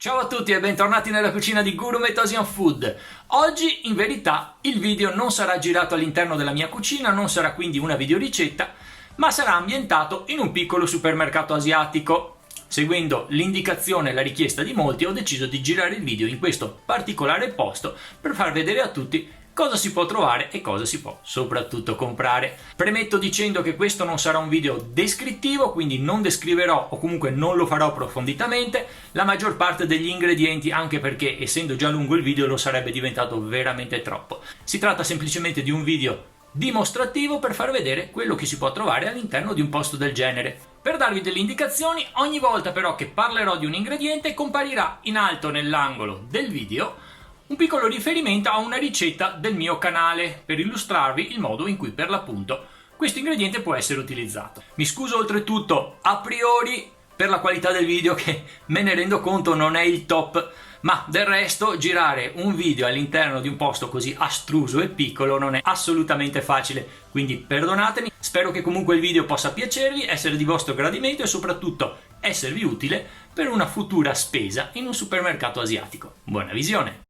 Ciao a tutti e bentornati nella cucina di Gourmet Asian Food. Oggi in verità il video non sarà girato all'interno della mia cucina, non sarà quindi una videoricetta, ma sarà ambientato in un piccolo supermercato asiatico. Seguendo l'indicazione e la richiesta di molti ho deciso di girare il video in questo particolare posto per far vedere a tutti cosa si può trovare e cosa si può soprattutto comprare. Premetto dicendo che questo non sarà un video descrittivo, quindi non descriverò o comunque non lo farò approfonditamente la maggior parte degli ingredienti, anche perché essendo già lungo il video lo sarebbe diventato veramente troppo. Si tratta semplicemente di un video dimostrativo per far vedere quello che si può trovare all'interno di un posto del genere. Per darvi delle indicazioni, ogni volta però che parlerò di un ingrediente comparirà in alto nell'angolo del video un piccolo riferimento a una ricetta del mio canale per illustrarvi il modo in cui per l'appunto questo ingrediente può essere utilizzato. Mi scuso oltretutto a priori per la qualità del video, che me ne rendo conto non è il top, ma del resto girare un video all'interno di un posto così astruso e piccolo non è assolutamente facile, quindi perdonatemi. Spero che comunque il video possa piacervi, essere di vostro gradimento e soprattutto esservi utile per una futura spesa in un supermercato asiatico. Buona visione!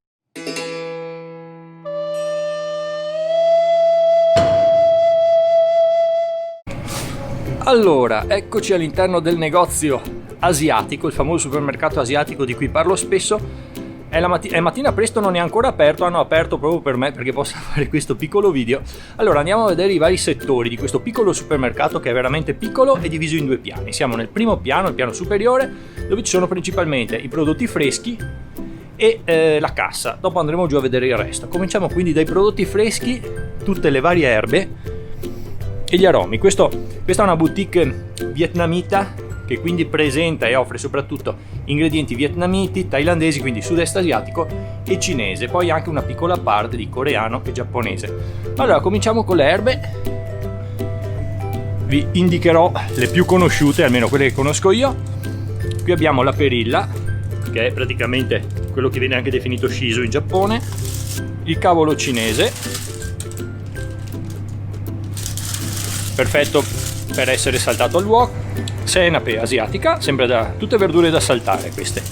Allora, eccoci all'interno del negozio asiatico, il famoso supermercato asiatico di cui parlo spesso. È mattina presto, non è ancora aperto, hanno aperto proprio per me perché posso fare questo piccolo video. Allora andiamo a vedere i vari settori di questo piccolo supermercato, che è veramente piccolo e diviso in due piani. Siamo nel primo piano, il piano superiore, dove ci sono principalmente i prodotti freschi e la cassa. Dopo andremo giù a vedere il resto. Cominciamo quindi dai prodotti freschi, tutte le varie erbe e gli aromi. Questa è una boutique vietnamita che quindi presenta e offre soprattutto ingredienti vietnamiti, thailandesi, quindi sud-est asiatico e cinese, poi anche una piccola parte di coreano e giapponese. Allora cominciamo con le erbe. Vi indicherò le più conosciute, almeno quelle che conosco io. Qui abbiamo la perilla, che è praticamente quello che viene anche definito shiso in Giappone, il cavolo cinese, perfetto per essere saltato al wok, senape asiatica, sempre tutte verdure da saltare queste.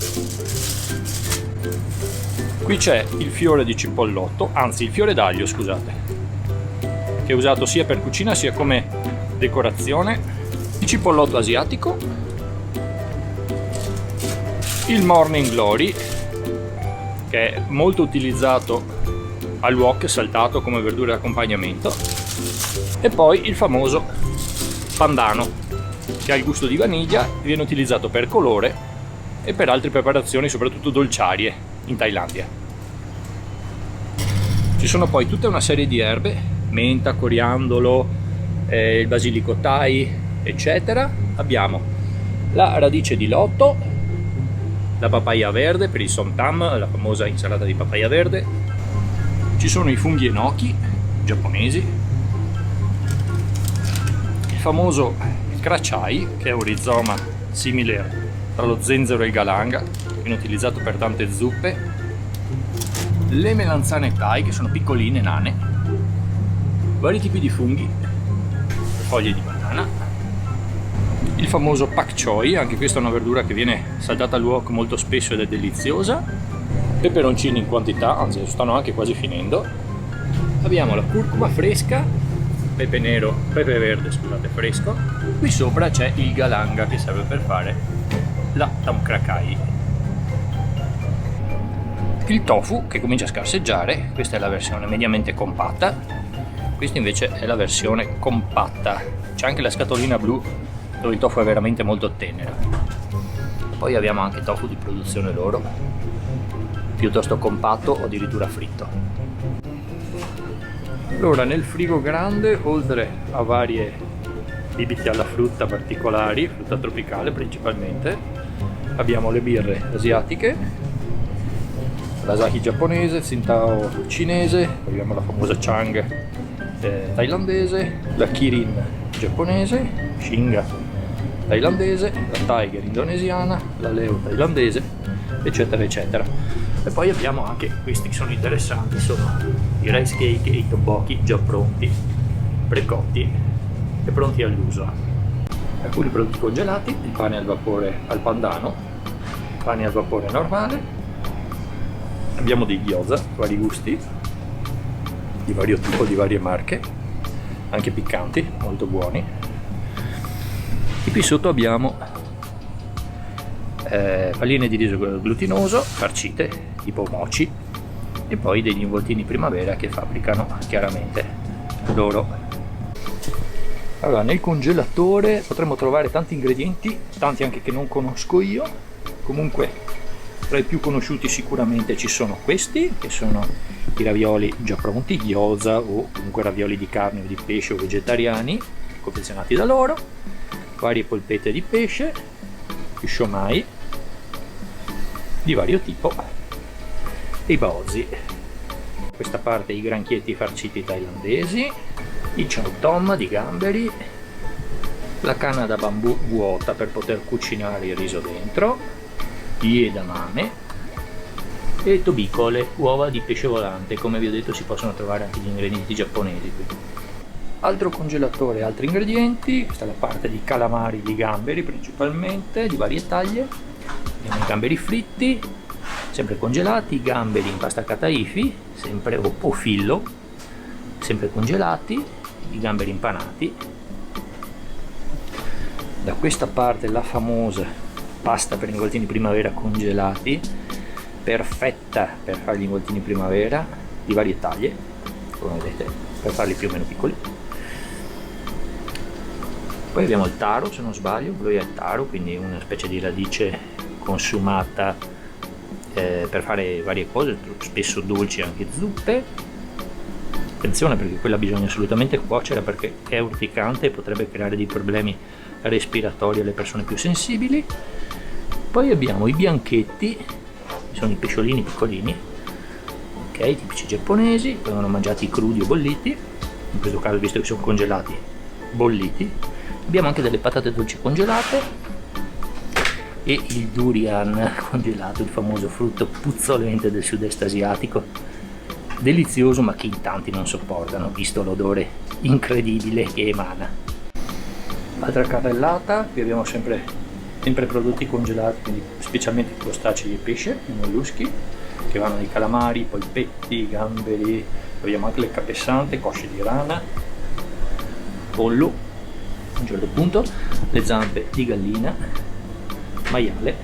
Qui c'è il fiore di cipollotto, anzi il fiore d'aglio, scusate, che è usato sia per cucina sia come decorazione, il cipollotto asiatico, il morning glory, che è molto utilizzato al wok saltato come verdura d'accompagnamento, e poi il famoso pandano, che ha il gusto di vaniglia e viene utilizzato per colore e per altre preparazioni, soprattutto dolciarie in Thailandia. Ci sono poi tutta una serie di erbe, menta, coriandolo, il basilico thai, eccetera. Abbiamo la radice di lotto, la papaya verde per il som tam, la famosa insalata di papaya verde. Ci sono i funghi enoki giapponesi, il famoso krachai, che è un rizoma simile tra lo zenzero e il galanga, viene utilizzato per tante zuppe, le melanzane thai, che sono piccoline, nane, vari tipi di funghi, foglie di banana, il famoso pak choi, anche questa è una verdura che viene saltata al wok molto spesso ed è deliziosa, peperoncini in quantità, anzi stanno anche quasi finendo. Abbiamo la curcuma fresca, pepe verde, scusate, fresco. Qui sopra c'è il galanga, che serve per fare la tom kha kai. Il tofu, che comincia a scarseggiare, questa è la versione mediamente compatta, questa invece è la versione compatta. C'è anche la scatolina blu, dove il tofu è veramente molto tenero. Poi abbiamo anche tofu di produzione loro, piuttosto compatto o addirittura fritto. Allora, nel frigo grande, oltre a varie bibite alla frutta particolari, frutta tropicale principalmente, abbiamo le birre asiatiche, l'Asahi giapponese, Tsingtao cinese, abbiamo la famosa Chang thailandese, la Kirin giapponese, Shinga thailandese, la Tiger indonesiana, la Leo thailandese, eccetera eccetera. E poi abbiamo anche questi che sono interessanti, sono i rice cake e i tteokbokki già pronti, precotti e pronti all'uso. Alcuni prodotti congelati, il pane al vapore al pandano, pane al vapore normale, abbiamo dei gyoza, vari gusti, di vario tipo, di varie marche, anche piccanti, molto buoni. E qui sotto abbiamo palline di riso glutinoso farcite tipo mochi, e poi degli involtini primavera che fabbricano chiaramente loro. Allora, nel congelatore potremmo trovare tanti ingredienti, tanti anche che non conosco io. Comunque tra i più conosciuti sicuramente ci sono questi, che sono i ravioli già pronti, gyoza, o comunque ravioli di carne o di pesce o vegetariani confezionati da loro, varie polpette di pesce, i shomai di vario tipo e i baozi. Questa parte i granchietti farciti thailandesi, i chow tom di gamberi, la canna da bambù vuota per poter cucinare il riso dentro, gli edamame e tobicole, uova di pesce volante. Come vi ho detto, si possono trovare anche gli ingredienti giapponesi qui. Altro congelatore, altri ingredienti. Questa è la parte di calamari di gamberi principalmente, di varie taglie. Abbiamo i gamberi fritti, sempre congelati, i gamberi in pasta kataifi, sempre o fillo, sempre congelati, i gamberi impanati. Da questa parte la famosa pasta per involtini primavera congelati, perfetta per fare gli involtini primavera, di varie taglie, come vedete, per farli più o meno piccoli. Poi abbiamo il taro, se non sbaglio, lui è il taro, quindi una specie di radice consumata per fare varie cose, spesso dolci, anche zuppe. Attenzione, perché quella bisogna assolutamente cuocere, perché è urticante e potrebbe creare dei problemi respiratori alle persone più sensibili. Poi abbiamo i bianchetti, sono i pesciolini piccolini, ok, tipici giapponesi, vengono mangiati crudi o bolliti, in questo caso, visto che sono congelati, bolliti. Abbiamo anche delle patate dolci congelate e il durian congelato, il famoso frutto puzzolente del sud-est asiatico, delizioso ma che in tanti non sopportano, visto l'odore incredibile che emana. Altra carrellata, qui abbiamo sempre prodotti congelati, quindi specialmente crostacei e pesce, i molluschi, che vanno dai calamari, polpetti, gamberi, abbiamo anche le capesante, cosce di rana, pollo a un certo punto, le zampe di gallina, maiale.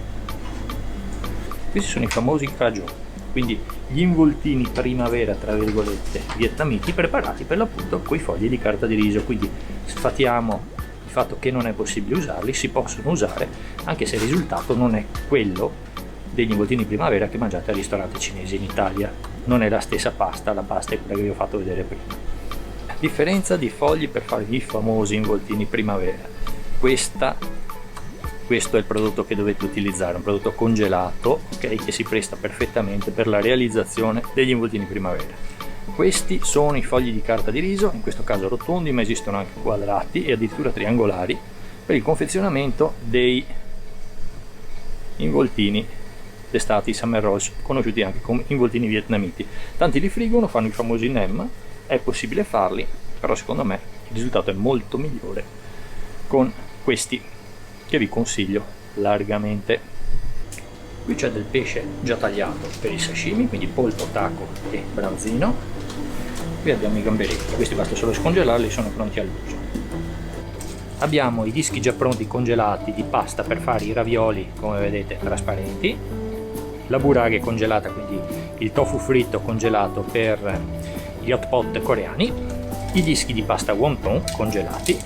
Questi sono i famosi cajou, quindi gli involtini primavera tra virgolette vietnamiti, preparati per l'appunto con i fogli di carta di riso. Quindi sfatiamo il fatto che non è possibile usarli, si possono usare anche se il risultato non è quello degli involtini primavera che mangiate al ristorante cinese in Italia. Non è la stessa pasta, la pasta è quella che vi ho fatto vedere prima. Differenza di fogli per fare i famosi involtini primavera. Questo è il prodotto che dovete utilizzare, un prodotto congelato, okay, che si presta perfettamente per la realizzazione degli involtini primavera. Questi sono i fogli di carta di riso, in questo caso rotondi, ma esistono anche quadrati e addirittura triangolari, per il confezionamento dei involtini d'estate, summer rolls, conosciuti anche come involtini vietnamiti. Tanti li friggono, fanno i famosi nem, è possibile farli, però secondo me il risultato è molto migliore con questi, che vi consiglio largamente. Qui c'è del pesce già tagliato per i sashimi, quindi polpo, taco e branzino. Qui abbiamo i gamberetti, questi basta solo scongelarli, sono pronti all'uso. Abbiamo i dischi già pronti congelati di pasta per fare i ravioli, come vedete, trasparenti, la burage congelata, quindi il tofu fritto congelato per gli hot pot coreani, i dischi di pasta wonton congelati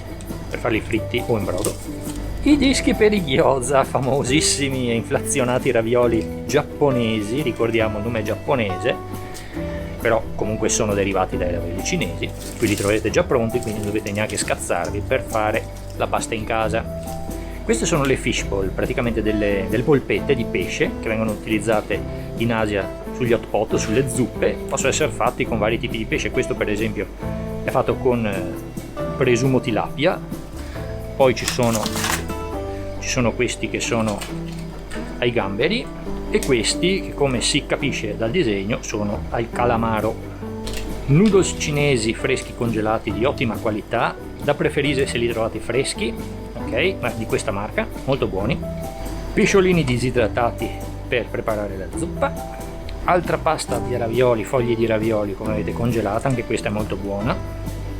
per farli fritti o in brodo, i dischi per i gyoza, famosissimi e inflazionati ravioli giapponesi, ricordiamo il nome giapponese, però comunque sono derivati dai ravioli cinesi. Qui li troverete già pronti, quindi non dovete neanche scazzarvi per fare la pasta in casa. Queste sono le fish ball, praticamente delle polpette di pesce che vengono utilizzate in Asia sugli hot pot, sulle zuppe. Possono essere fatti con vari tipi di pesce. Questo per esempio è fatto con presumo tilapia. Poi ci sono questi che sono ai gamberi, e questi che, come si capisce dal disegno, sono al calamaro. Noodles cinesi freschi congelati di ottima qualità, da preferire se li trovate freschi, ok, ma di questa marca, molto buoni. Pesciolini disidratati per preparare la zuppa. Altra pasta di ravioli, foglie di ravioli come vedete congelata, anche questa è molto buona,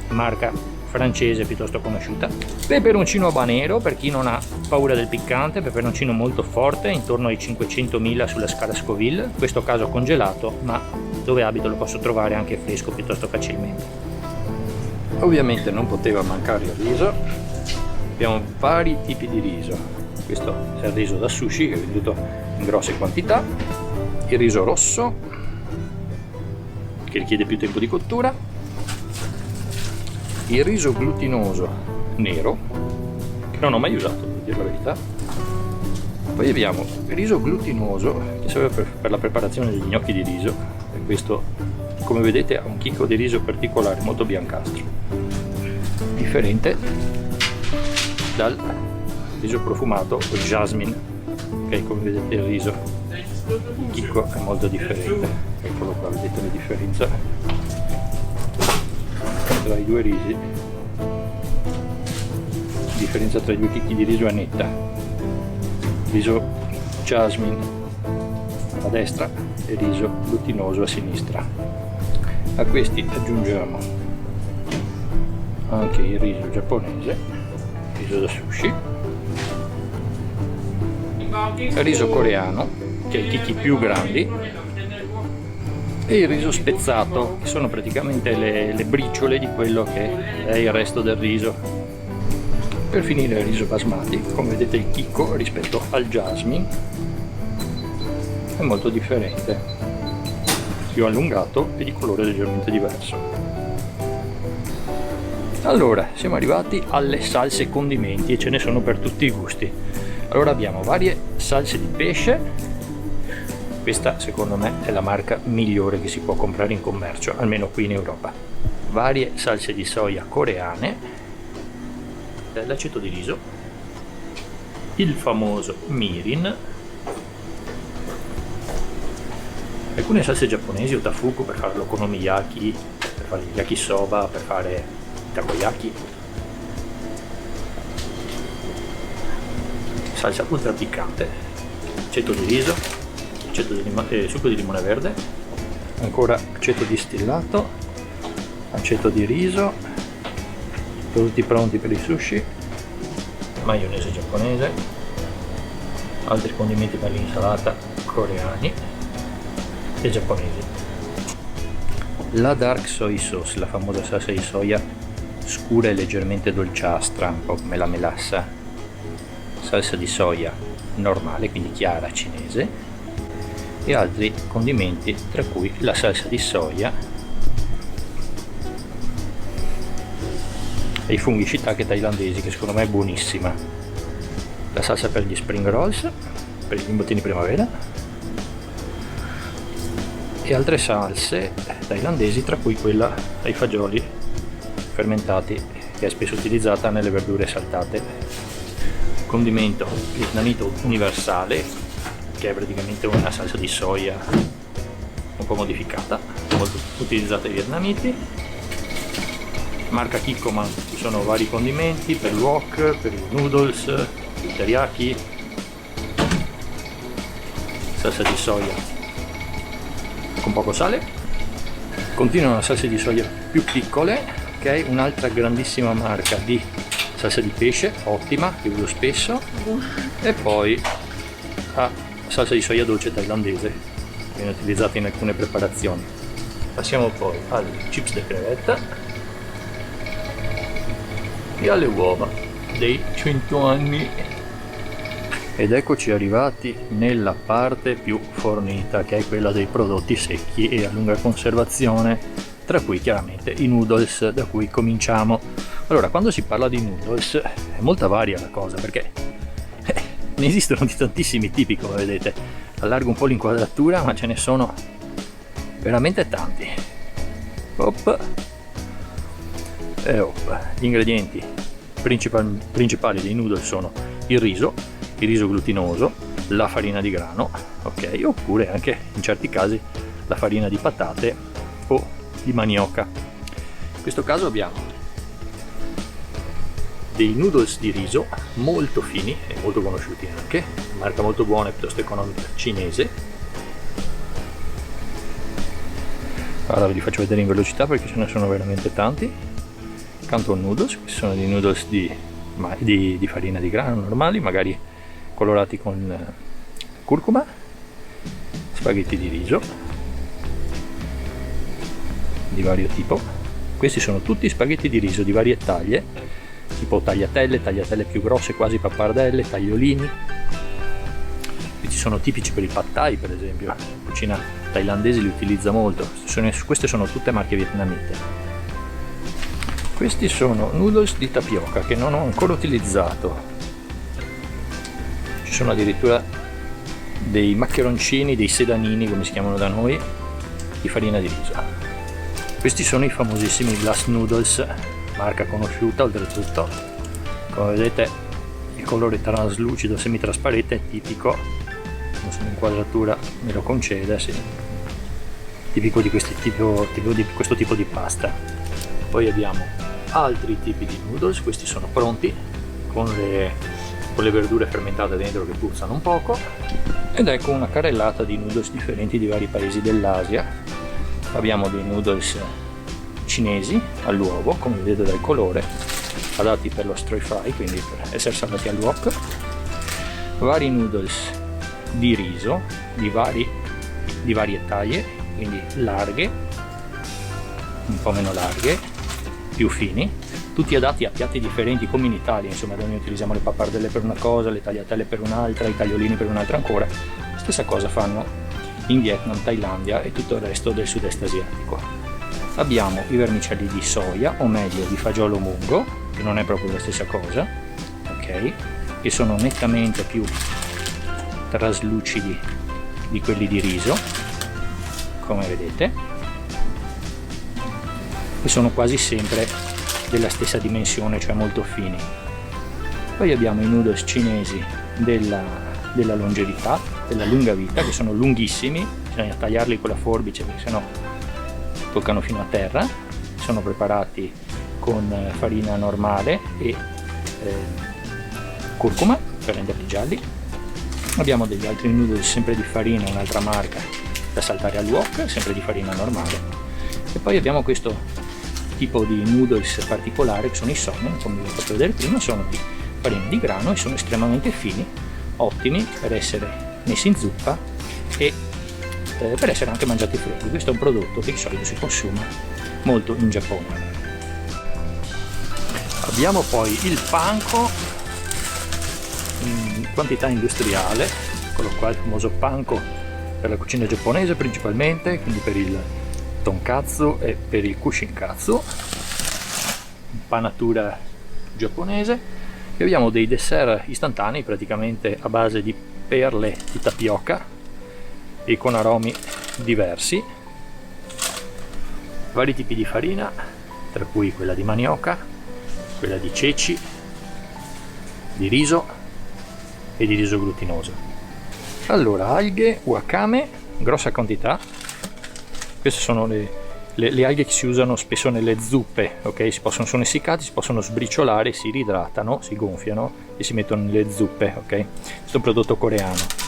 marca francese piuttosto conosciuta. Peperoncino habanero per chi non ha paura del piccante, peperoncino molto forte, intorno ai 500.000 sulla scala Scoville, in questo caso congelato, ma dove abito lo posso trovare anche fresco piuttosto facilmente. Ovviamente non poteva mancare il riso, abbiamo vari tipi di riso, questo è il riso da sushi che è venduto in grosse quantità, il riso rosso che richiede più tempo di cottura, il riso glutinoso nero che non ho mai usato, per dire la verità, poi abbiamo il riso glutinoso che serve per la preparazione degli gnocchi di riso, e questo come vedete ha un chicco di riso particolare, molto biancastro, differente dal riso profumato o jasmine, ok, come vedete il riso, il chicco è molto differente, eccolo qua, vedete la differenza tra i due risi, la differenza tra i due chicchi di riso è netta, riso jasmine a destra e riso glutinoso a sinistra. A questi aggiungiamo anche il riso giapponese, riso da sushi, il riso coreano che ha i chicchi più grandi e il riso spezzato che sono praticamente le briciole di quello che è il resto del riso. Per finire il riso basmati, come vedete il chicco rispetto al jasmine è molto differente, più allungato e di colore leggermente diverso. Allora siamo arrivati alle salse e condimenti e ce ne sono per tutti i gusti. Allora abbiamo varie salse di pesce, questa secondo me è la marca migliore che si può comprare in commercio, almeno qui in Europa. Varie salse di soia coreane, l'aceto di riso, il famoso mirin, alcune salse giapponesi o tafuku per fare l'okonomiyaki, per fare il yakisoba, per fare takoyaki, salsa ultra piccante, aceto di riso, succo di limone verde, ancora aceto distillato, aceto di riso, prodotti pronti per i sushi, maionese giapponese, altri condimenti per l'insalata coreani e giapponesi. La dark soy sauce, la famosa salsa di soia scura e leggermente dolciastra, un po' come la melassa, salsa di soia normale, quindi chiara cinese, e altri condimenti tra cui la salsa di soia e i funghi shiitake thailandesi che secondo me è buonissima, la salsa per gli spring rolls, per gli involtini primavera e altre salse thailandesi tra cui quella ai fagioli fermentati che è spesso utilizzata nelle verdure saltate, condimento vietnamita universale che è praticamente una salsa di soia un po' modificata, molto utilizzata ai vietnamiti, marca Kikkoman. Ci sono vari condimenti per il wok, per i noodles, il teriyaki, salsa di soia con poco sale. Continuano le salse di soia più piccole, che è un'altra grandissima marca di salsa di pesce, ottima, che uso spesso, e poi salsa di soia dolce thailandese, che viene utilizzata in alcune preparazioni. Passiamo poi alle chips de crevetta e alle uova dei 100 anni. Ed eccoci arrivati nella parte più fornita, che è quella dei prodotti secchi e a lunga conservazione, tra cui chiaramente i noodles, da cui cominciamo. Allora, quando si parla di noodles è molto varia la cosa, perché ne esistono di tantissimi tipi, come vedete. Allargo un po' l'inquadratura, ma ce ne sono veramente tanti. Hop. E hop. Gli ingredienti principali dei noodles sono il riso glutinoso, la farina di grano, ok, oppure anche in certi casi la farina di patate o di manioca. In questo caso abbiamo dei noodles di riso molto fini e molto conosciuti anche, marca molto buona e piuttosto economica, cinese. Ora ve li faccio vedere in velocità perché ce ne sono veramente tanti. Canton noodles, questi sono dei noodles di farina di grano normali, magari colorati con curcuma. Spaghetti di riso di vario tipo. Questi sono tutti spaghetti di riso di varie taglie, tipo tagliatelle più grosse, quasi pappardelle, tagliolini. Questi sono tipici per i pad thai, per esempio, la cucina thailandese li utilizza molto. Queste sono tutte marche vietnamite. Questi sono noodles di tapioca che non ho ancora utilizzato. Ci sono addirittura dei maccheroncini, dei sedanini come si chiamano da noi, di farina di riso. Questi sono i famosissimi glass noodles, marca conosciuta oltretutto. Come vedete il colore traslucido semitrasparente è tipico, non so, l'inquadratura me lo concede, sì, tipico di questo tipo di pasta. Poi abbiamo altri tipi di noodles, questi sono pronti con le verdure fermentate dentro che puzzano un poco. Ed ecco una carrellata di noodles differenti di vari paesi dell'Asia. Abbiamo dei noodles cinesi all'uovo, come vedete dal colore, adatti per lo stir fry, quindi per essere saltati al wok. Vari noodles di riso di varie taglie, quindi larghe, un po' meno larghe, più fini, tutti adatti a piatti differenti come in Italia, insomma, da noi utilizziamo le pappardelle per una cosa, le tagliatelle per un'altra, i tagliolini per un'altra ancora. Stessa cosa fanno in Vietnam, Thailandia e tutto il resto del sud-est asiatico. Abbiamo i vermicelli di soia, o meglio di fagiolo mungo, che non è proprio la stessa cosa, ok? Che sono nettamente più traslucidi di quelli di riso, come vedete, e sono quasi sempre della stessa dimensione, cioè molto fini. Poi abbiamo i noodles cinesi della longevità, della lunga vita, che sono lunghissimi, bisogna tagliarli con la forbice perché sennò toccano fino a terra. Sono preparati con farina normale e curcuma per renderli gialli. Abbiamo degli altri noodles sempre di farina, un'altra marca da saltare al wok, sempre di farina normale. E poi abbiamo questo tipo di noodles particolare che sono i somen, come vi ho fatto vedere prima, sono di farina di grano e sono estremamente fini, ottimi per essere messi in zuppa e per essere anche mangiati freddi. Questo è un prodotto che di solito si consuma molto in Giappone. Abbiamo poi il panko in quantità industriale, eccolo qua, il famoso panko per la cucina giapponese principalmente, quindi per il tonkatsu e per il kushinkatsu, panatura giapponese. E abbiamo dei dessert istantanei praticamente a base di perle di tapioca e con aromi diversi, vari tipi di farina, tra cui quella di manioca, quella di ceci, di riso e di riso glutinoso. Allora, alghe, wakame, grossa quantità. Queste sono le alghe che si usano spesso nelle zuppe, ok? Sono essiccate, si possono sbriciolare, si ridratano, si gonfiano e si mettono nelle zuppe, ok? Questo è un prodotto coreano.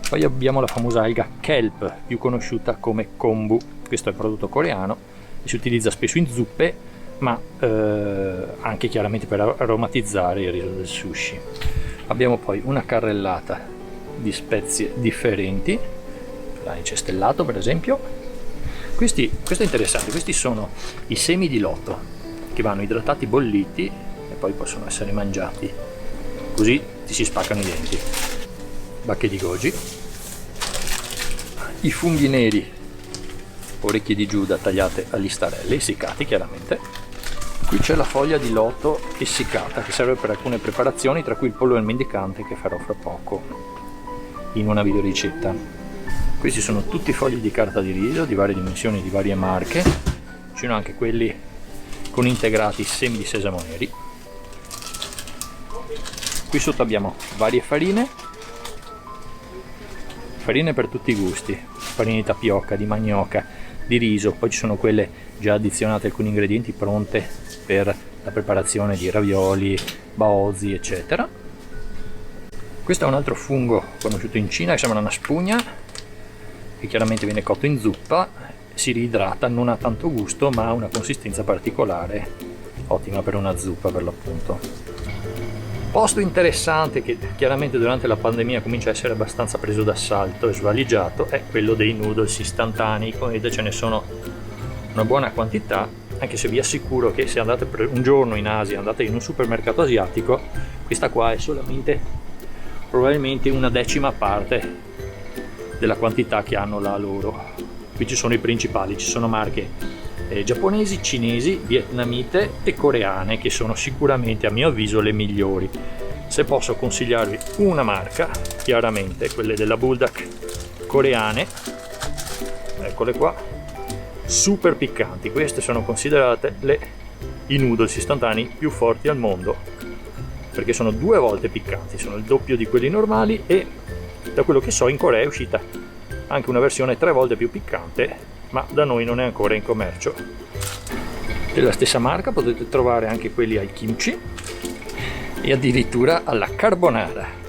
Poi abbiamo la famosa alga kelp, più conosciuta come kombu. Questo è un prodotto coreano e si utilizza spesso in zuppe, ma anche chiaramente per aromatizzare il riso del sushi. Abbiamo poi una carrellata di spezie differenti, l'anice stellato per esempio. Questo è interessante, questi sono i semi di loto che vanno idratati, bolliti e poi possono essere mangiati, così ti si spaccano i denti. Bacche di goji, i funghi neri, orecchie di Giuda tagliate a listarelle, essiccati chiaramente. Qui c'è la foglia di loto essiccata che serve per alcune preparazioni, tra cui il pollo al mendicante che farò fra poco in una videoricetta. Questi sono tutti fogli di carta di riso di varie dimensioni, di varie marche. Ci sono anche quelli con integrati semi di sesamo neri. Qui sotto abbiamo varie farine per tutti i gusti, farine di tapioca, di manioca, di riso. Poi ci sono quelle già addizionate, alcuni ingredienti pronte per la preparazione di ravioli, baozi, eccetera. Questo è un altro fungo conosciuto in Cina che sembra una spugna, che chiaramente viene cotto in zuppa, si riidrata, non ha tanto gusto ma ha una consistenza particolare, ottima per una zuppa per l'appunto. Posto interessante che chiaramente durante la pandemia comincia a essere abbastanza preso d'assalto e svaligiato è quello dei noodles istantanei. Come vedete ce ne sono una buona quantità, anche se vi assicuro che se andate per un giorno in Asia, andate in un supermercato asiatico, questa qua è solamente probabilmente una decima parte della quantità che hanno là loro. Qui ci sono i principali, ci sono marche giapponesi, cinesi, vietnamite e coreane, che sono sicuramente a mio avviso le migliori. Se posso consigliarvi una marca, chiaramente quelle della Buldak coreane, eccole qua, super piccanti. Queste sono considerate i noodles istantanei più forti al mondo, perché sono 2 volte piccanti, sono il doppio di quelli normali, e da quello che so in Corea è uscita anche una versione 3 volte più piccante, ma da noi non è ancora in commercio. Della stessa marca potete trovare anche quelli al kimchi e addirittura alla carbonara.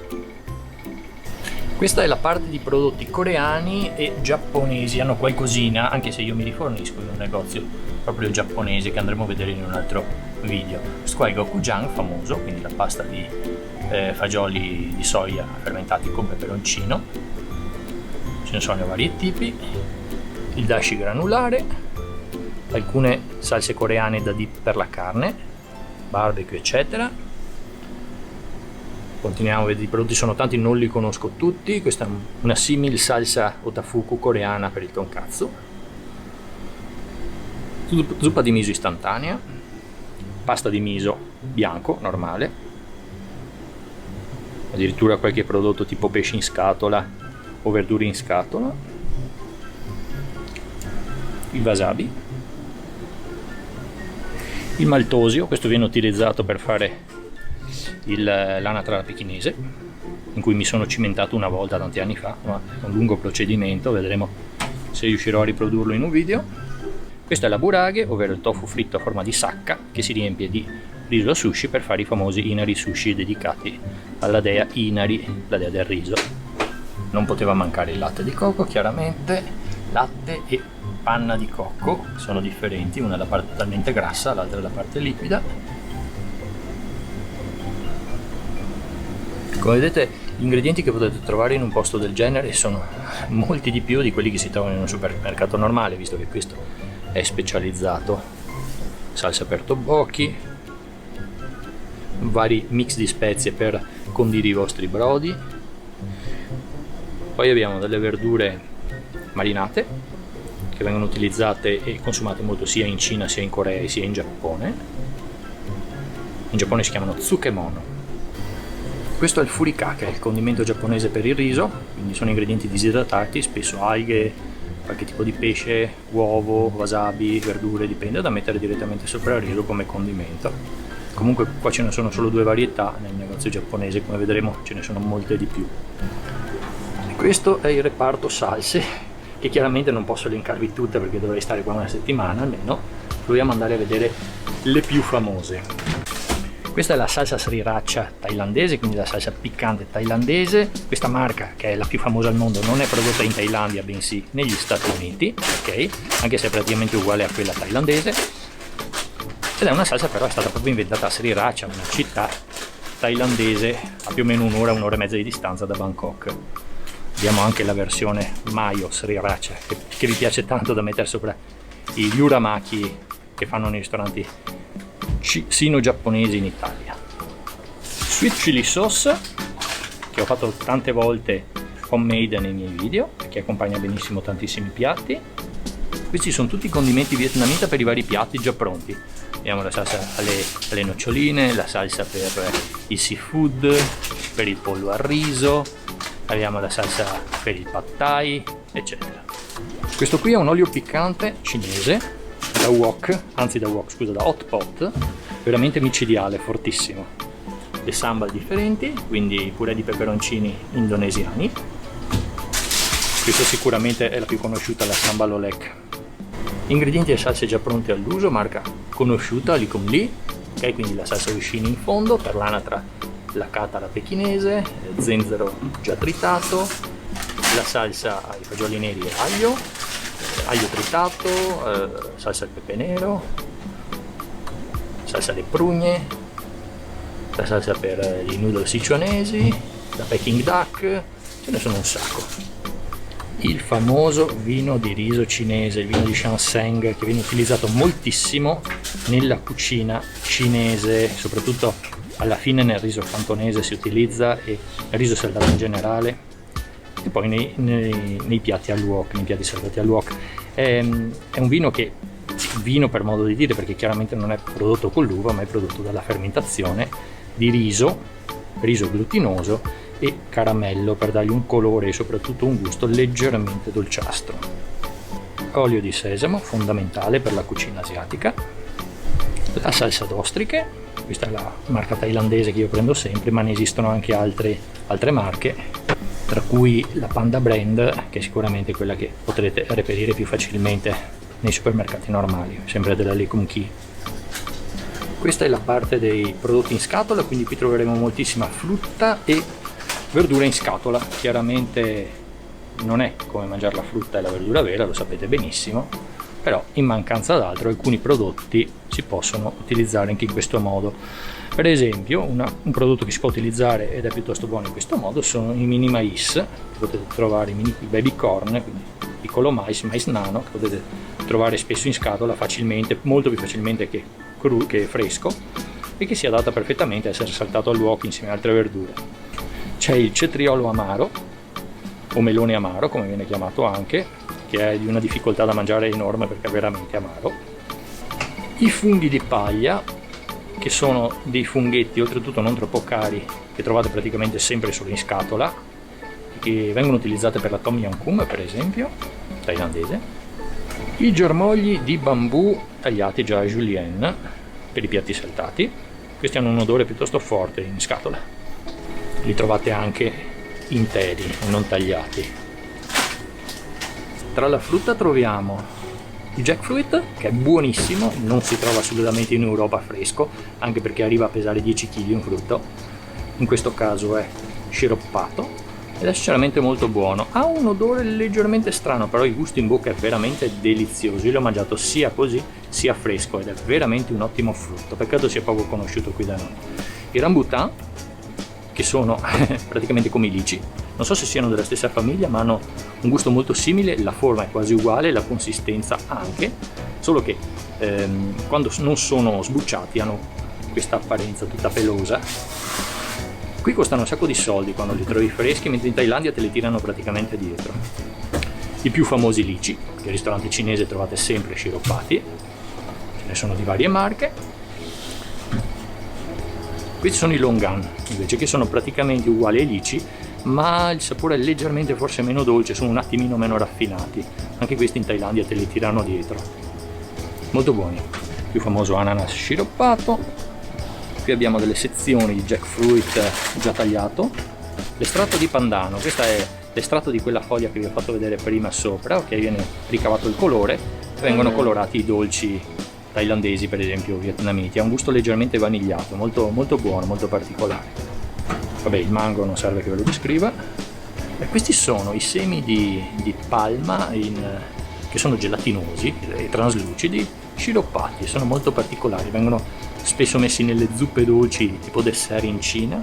Questa è la parte di prodotti coreani e giapponesi, hanno qualcosina, anche se io mi rifornisco in un negozio proprio giapponese che andremo a vedere in un altro video. Questo qua è il Gokujang famoso, quindi la pasta di fagioli di soia fermentati con peperoncino. Ce ne sono vari tipi, il dashi granulare, alcune salse coreane da dip per la carne, barbecue eccetera. Continuiamo a vedere, i prodotti sono tanti, non li conosco tutti. Questa è una simil salsa otafuku coreana per il tonkatsu, zuppa di miso istantanea, pasta di miso bianco normale, addirittura qualche prodotto tipo pesce in scatola o verdure in scatola, il wasabi, il maltosio. Questo viene utilizzato per fare l'anatra pechinese, in cui mi sono cimentato una volta tanti anni fa, ma è un lungo procedimento, vedremo se riuscirò a riprodurlo in un video. Questa è la burage, ovvero il tofu fritto a forma di sacca che si riempie di riso sushi per fare i famosi inari sushi dedicati alla dea Inari, la dea del riso. Non poteva mancare il latte di cocco, chiaramente. Latte e panna di cocco sono differenti, una è la parte totalmente grassa, l'altra è la parte liquida. Come vedete, gli ingredienti che potete trovare in un posto del genere sono molti di più di quelli che si trovano in un supermercato normale, visto che questo è specializzato. Salsa per tteokbokki, vari mix di spezie per condire i vostri brodi. Poi abbiamo delle verdure marinate che vengono utilizzate e consumate molto sia in Cina sia in Corea sia in Giappone. In Giappone si chiamano tsukemon. Questo è il furikake, il condimento giapponese per il riso, quindi sono ingredienti disidratati, spesso alghe, qualche tipo di pesce, uovo, wasabi, verdure, dipende, da mettere direttamente sopra il riso come condimento. Comunque qua ce ne sono solo 2 varietà, nel negozio giapponese come vedremo ce ne sono molte di più. E questo è il reparto salse, che chiaramente non posso elencarvi tutte perché dovrei stare qua una settimana almeno. Proviamo ad andare a vedere le più famose. Questa è la salsa sriracha thailandese, quindi la salsa piccante thailandese. Questa marca, che è la più famosa al mondo, non è prodotta in Thailandia bensì negli Stati Uniti, ok? Anche se è praticamente uguale a quella thailandese. Ed è una salsa però è stata proprio inventata a Sriracha, una città thailandese a più o meno un'ora e mezza di distanza da Bangkok. Abbiamo anche la versione mayo sriracha che vi piace tanto da mettere sopra gli uramaki che fanno nei ristoranti sino-giapponesi in Italia. Sweet chili sauce, che ho fatto tante volte homemade nei miei video, che accompagna benissimo tantissimi piatti. Questi sono tutti i condimenti vietnamita per i vari piatti già pronti. Abbiamo la salsa alle noccioline, la salsa per il seafood, per il pollo al riso, abbiamo la salsa per il pad thai, eccetera. Questo qui è un olio piccante cinese da wok, da hot pot, veramente micidiale, fortissimo. Le sambal differenti, quindi purè di peperoncini indonesiani. Questa sicuramente è la più conosciuta, la sambal olek. Ingredienti e salse già pronte all'uso, marca conosciuta, Li Kum Lee, ok, quindi la salsa vicini in fondo, per l'anatra la catara pechinese, zenzero già tritato, la salsa ai fagioli neri e aglio tritato, salsa al pepe nero, salsa alle prugne, la salsa per i noodle sichuanesi, la Peking duck, ce ne sono un sacco. Il famoso vino di riso cinese, il vino di Shaanxing, che viene utilizzato moltissimo nella cucina cinese, soprattutto alla fine nel riso cantonese si utilizza, e nel riso saldato in generale, e poi nei piatti al wok, nei piatti saltati al wok. È un vino che, vino per modo di dire, perché chiaramente non è prodotto con l'uva, ma è prodotto dalla fermentazione di riso glutinoso e caramello, per dargli un colore e soprattutto un gusto leggermente dolciastro. Olio di sesamo, fondamentale per la cucina asiatica. La salsa d'ostriche, questa è la marca thailandese che io prendo sempre, ma ne esistono anche altre marche, tra cui la Panda Brand, che è sicuramente quella che potrete reperire più facilmente nei supermercati normali, sempre della Li Kum Kee. Questa è la parte dei prodotti in scatola, quindi qui troveremo moltissima frutta e verdura in scatola. Chiaramente non è come mangiare la frutta e la verdura vera, lo sapete benissimo, però in mancanza d'altro alcuni prodotti si possono utilizzare anche in questo modo. Per esempio un prodotto che si può utilizzare ed è piuttosto buono in questo modo sono i mini mais, potete trovare i mini baby corn, quindi piccolo mais nano, che potete trovare spesso in scatola facilmente, molto più facilmente che fresco, e che si adatta perfettamente a essere saltato al wok insieme ad altre verdure. C'è il cetriolo amaro, o melone amaro come viene chiamato anche, che è di una difficoltà da mangiare enorme perché è veramente amaro. I funghi di paglia, che sono dei funghetti oltretutto non troppo cari, che trovate praticamente sempre solo in scatola, che vengono utilizzate per la tom yum goong, per esempio, thailandese. I germogli di bambù tagliati già a julienne per i piatti saltati. Questi hanno un odore piuttosto forte in scatola, li trovate anche interi e non tagliati. Tra la frutta troviamo il jackfruit, che è buonissimo, non si trova assolutamente in Europa fresco, anche perché arriva a pesare 10 kg un frutto. In questo caso è sciroppato ed è sinceramente molto buono. Ha un odore leggermente strano, però il gusto in bocca è veramente delizioso. Io l'ho mangiato sia così sia fresco ed è veramente un ottimo frutto, peccato sia poco conosciuto qui da noi. I rambutan, che sono praticamente come i lici, non so se siano della stessa famiglia, ma hanno un gusto molto simile, la forma è quasi uguale, la consistenza anche, solo che quando non sono sbucciati hanno questa apparenza tutta pelosa. Qui costano un sacco di soldi quando li trovi freschi, mentre in Thailandia te li tirano praticamente dietro. I più famosi lici, che al ristorante cinese trovate sempre sciroppati, ce ne sono di varie marche. Questi sono i longan, invece, che sono praticamente uguali ai lici, ma il sapore è leggermente forse meno dolce, sono un attimino meno raffinati. Anche questi in Thailandia te li tirano dietro. Molto buoni. Il più famoso ananas sciroppato. Qui abbiamo delle sezioni di jackfruit già tagliato. L'estratto di pandano, questo è l'estratto di quella foglia che vi ho fatto vedere prima sopra, ok, viene ricavato il colore e vengono colorati i dolci thailandesi, per esempio vietnamiti. Ha un gusto leggermente vanigliato, molto, molto buono, molto particolare. Vabbè, il mango non serve che ve lo descriva. E questi sono i semi di palma che sono gelatinosi e traslucidi, sciroppati, sono molto particolari, vengono spesso messi nelle zuppe dolci tipo dessert in Cina.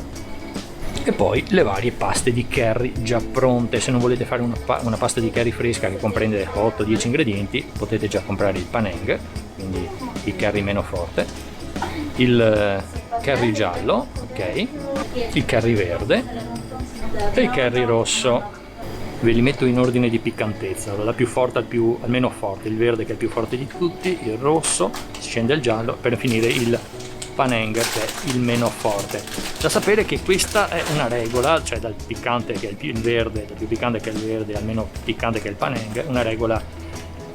E poi le varie paste di curry già pronte. Se non volete fare una pasta di curry fresca che comprende 8-10 ingredienti, potete già comprare il paneng, quindi il curry meno forte, il curry giallo, ok, il curry verde e il curry rosso. Ve li metto in ordine di piccantezza, dal più forte al meno forte, il verde che è il più forte di tutti, il rosso, si scende al giallo, per finire il paneng che è il meno forte. Da sapere che questa è una regola, cioè dal piccante che è il verde, dal più piccante che è il verde al meno piccante che è il paneng, una regola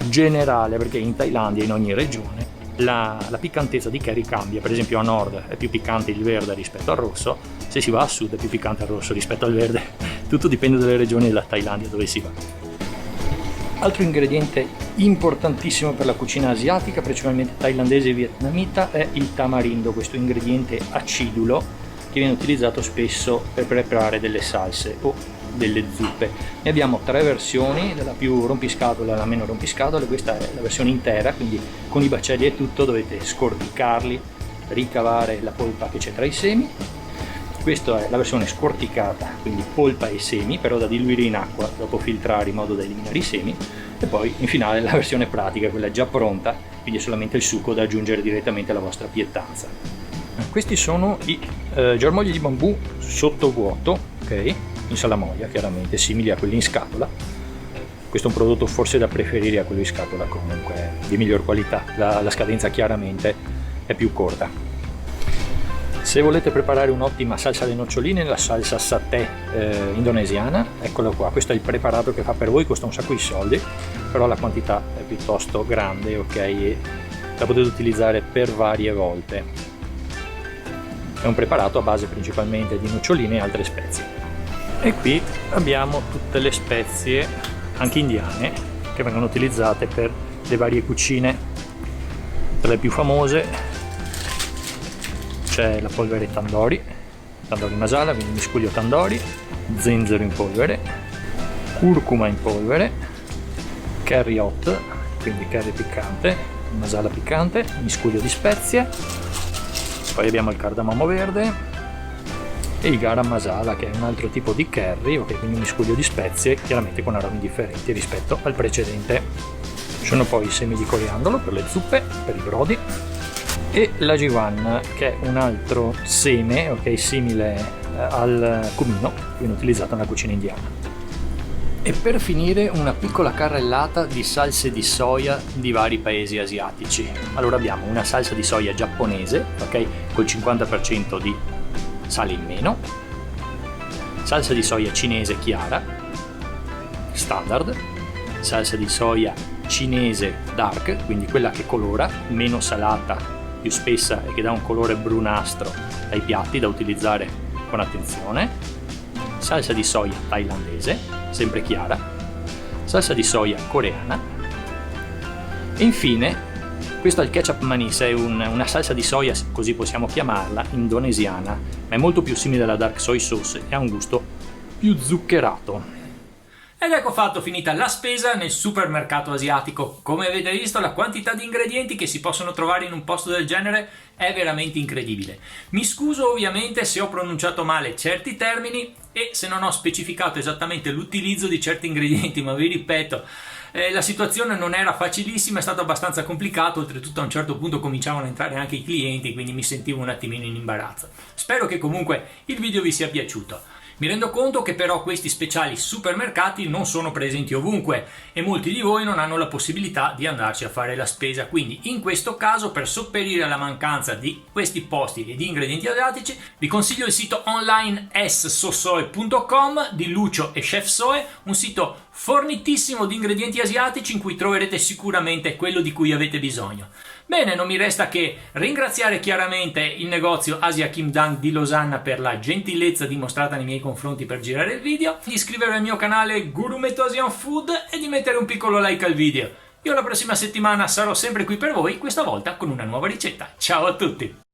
generale, perché in Thailandia, in ogni regione, la piccantezza di curry cambia. Per esempio a nord è più piccante il verde rispetto al rosso, se si va a sud è più piccante il rosso rispetto al verde. Tutto dipende dalle regioni della Thailandia dove si va. Altro ingrediente importantissimo per la cucina asiatica, principalmente thailandese e vietnamita, è il tamarindo, questo ingrediente acidulo che viene utilizzato spesso per preparare delle salse o delle zuppe. Ne abbiamo 3 versioni, la più rompiscatole alla meno rompiscatole. Questa è la versione intera, quindi con i baccelli e tutto, dovete scorticarli, ricavare la polpa che c'è tra i semi. Questa è la versione scorticata, quindi polpa e semi, però da diluire in acqua, dopo filtrare in modo da eliminare i semi. E poi in finale la versione pratica, quella già pronta, quindi è solamente il succo da aggiungere direttamente alla vostra pietanza. Questi sono i germogli di bambù sottovuoto, ok? In salamoia, chiaramente simili a quelli in scatola. Questo è un prodotto forse da preferire a quello in scatola, comunque di miglior qualità. La scadenza chiaramente è più corta. Se volete preparare un'ottima salsa alle noccioline, la salsa satè indonesiana, eccola qua. Questo è il preparato che fa per voi, costa un sacco di soldi, però la quantità è piuttosto grande, ok? E la potete utilizzare per varie volte. È un preparato a base principalmente di noccioline e altre spezie. E qui abbiamo tutte le spezie, anche indiane, che vengono utilizzate per le varie cucine. Tra le più famose c'è la polvere tandoori masala, quindi miscuglio tandoori, zenzero in polvere, curcuma in polvere, curry hot, quindi curry piccante, masala piccante, miscuglio di spezie. Poi abbiamo il cardamomo verde e il garam masala, che è un altro tipo di curry, ok, quindi un miscuglio di spezie, chiaramente con aromi differenti rispetto al precedente. Ci sono poi i semi di coriandolo per le zuppe, per i brodi, e la jiwan, che è un altro seme, ok, simile al cumino, che viene utilizzato nella cucina indiana. E per finire una piccola carrellata di salse di soia di vari paesi asiatici. Allora abbiamo una salsa di soia giapponese, ok, col 50% di sale in meno, salsa di soia cinese chiara, standard, salsa di soia cinese dark, quindi quella che colora, meno salata, più spessa e che dà un colore brunastro ai piatti, da utilizzare con attenzione, salsa di soia thailandese, sempre chiara, salsa di soia coreana e infine questo è il ketchup manis, è una salsa di soia, così possiamo chiamarla, indonesiana, ma è molto più simile alla dark soy sauce e ha un gusto più zuccherato. Ed ecco fatto, finita la spesa nel supermercato asiatico. Come avete visto, la quantità di ingredienti che si possono trovare in un posto del genere è veramente incredibile. Mi scuso ovviamente se ho pronunciato male certi termini e se non ho specificato esattamente l'utilizzo di certi ingredienti, ma vi ripeto, la situazione non era facilissima, è stato abbastanza complicato, oltretutto a un certo punto cominciavano a entrare anche i clienti, quindi mi sentivo un attimino in imbarazzo. Spero che comunque il video vi sia piaciuto. Mi rendo conto che però questi speciali supermercati non sono presenti ovunque e molti di voi non hanno la possibilità di andarci a fare la spesa, quindi in questo caso, per sopperire alla mancanza di questi posti e di ingredienti asiatici, vi consiglio il sito online ssosoe.com di Lucio e Chef Soe, un sito fornitissimo di ingredienti asiatici in cui troverete sicuramente quello di cui avete bisogno. Bene, non mi resta che ringraziare chiaramente il negozio Asia Kim Dang di Losanna per la gentilezza dimostrata nei miei confronti per girare il video, di iscrivervi al mio canale Gourmet Asian Food e di mettere un piccolo like al video. Io la prossima settimana sarò sempre qui per voi, questa volta con una nuova ricetta. Ciao a tutti!